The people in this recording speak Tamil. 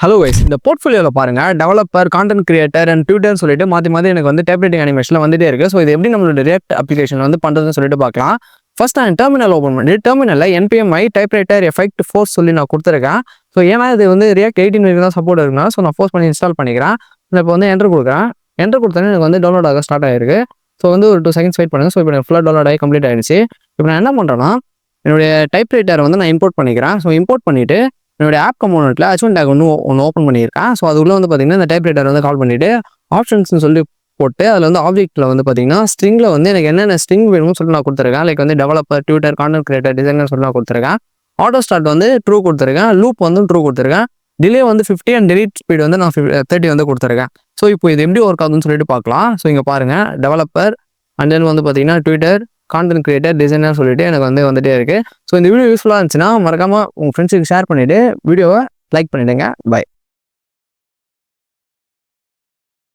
ஹலோ கைஸ், இந்த போர்ட்ஃபோலியோவில் பாருங்க developer, content creator and tutor சொல்லிட்டு மாற்றி மாற்றி எனக்கு வந்து டைப் ரைட்டிங் அனிமேஷனில் வந்துட்டே இருக்கு. ஸோ இது எப்படி நம்மளோட ரியாக்ட் அப்ளிகேஷன் வந்து பண்ணுறதுன்னு சொல்லிட்டு பார்க்கலாம். ஃபர்ஸ்ட் நான் டெர்மினல் ஓப்பன் பண்ணி டெர்மினலில் NPMI type writer effect force சொல்லி நான் கொடுத்துருக்கேன். ஸோ ஏன்னா இது வந்து ரியாக்ட் 18 வரைக்கும் தான் சப்போர்ட் இருக்குன்னா, ஸோ நான் ஃபோர்ஸ் பண்ணி இன்ஸ்டால் பண்ணிக்கிறேன். இப்போ வந்து என்டர் கொடுக்குறேன். என்டர் கொடுத்தோன்னே எனக்கு வந்து டவுன்லோட் ஆக ஸ்டார்ட் ஆயிருக்கு. ஸோ வந்து ஒரு 2 செகண்ட்ஸ் வெயிட் பண்ணுங்க. ஸோ இப்போ எனக்கு ஃபுல்லாக டவுன்லோட் ஆகி கம்ப்ளீட் ஆயிடுச்சு. இப்போ நான் என்ன பண்ணுறேன்னா, என்னுடைய டைப் ரைட்டரை வந்து நான் இம்போர்ட் பண்ணிக்கிறேன். ஸோ இம்போர்ட் பண்ணிவிட்டு என்னுடைய ஆப் கம்போனெண்ட்டில் H1 டேக் ஒன்று ஓப்பன் பண்ணியிருக்கேன். ஸோ அதுக்குள்ளே வந்து பார்த்தீங்கன்னா இந்த டைப் ரைட்டர் வந்து கால் பண்ணிவிட்டு ஆப்ஷன்ஸ்னு சொல்லி போட்டு அதில் வந்து ஆப்ஜெக்ட்டில் வந்து பார்த்தீங்கன்னா ஸ்ட்ரிங்கில் வந்து எனக்கு என்னென்ன ஸ்ட்ரிங் வேணும்னு சொல்லி நான் கொடுத்துருக்கேன். லைக் வந்து developer, tutor, content creator, designer சொல்லி நான் கொடுத்துருக்கேன். ஆட்டோ ஸ்டார்ட் வந்து ட்ரூ கொடுத்துருக்கேன். லூப் வந்து ட்ரூ கொடுத்துருக்கேன். டிலே வந்து 50 அண்ட் டெலிட் ஸ்பீட் வந்து நான் 30 வந்து கொடுத்துருக்கேன். ஸோ இப்போ இது எப்படி ஒர்க் ஆகுதுன்னு சொல்லிட்டு பார்க்கலாம். ஸோ இங்கே பாருங்கள், டெவலப்பர் அண்ட் தென் வந்து பார்த்தீங்கன்னா ட்விட்டர், கான்டென்ட் கிரியேட்டர், டிசைனர் சொல்லிட்டு எனக்கு வந்துட்டே இருக்குது. ஸோ இந்த வீடியோ யூஸ்ஃபுல்லாக இருந்துச்சுன்னா மறக்காமல் உங்கள் ஃப்ரெண்ட்ஸுக்கு ஷேர் பண்ணிவிட்டு வீடியோவை லைக் பண்ணிவிடுங்க. பை.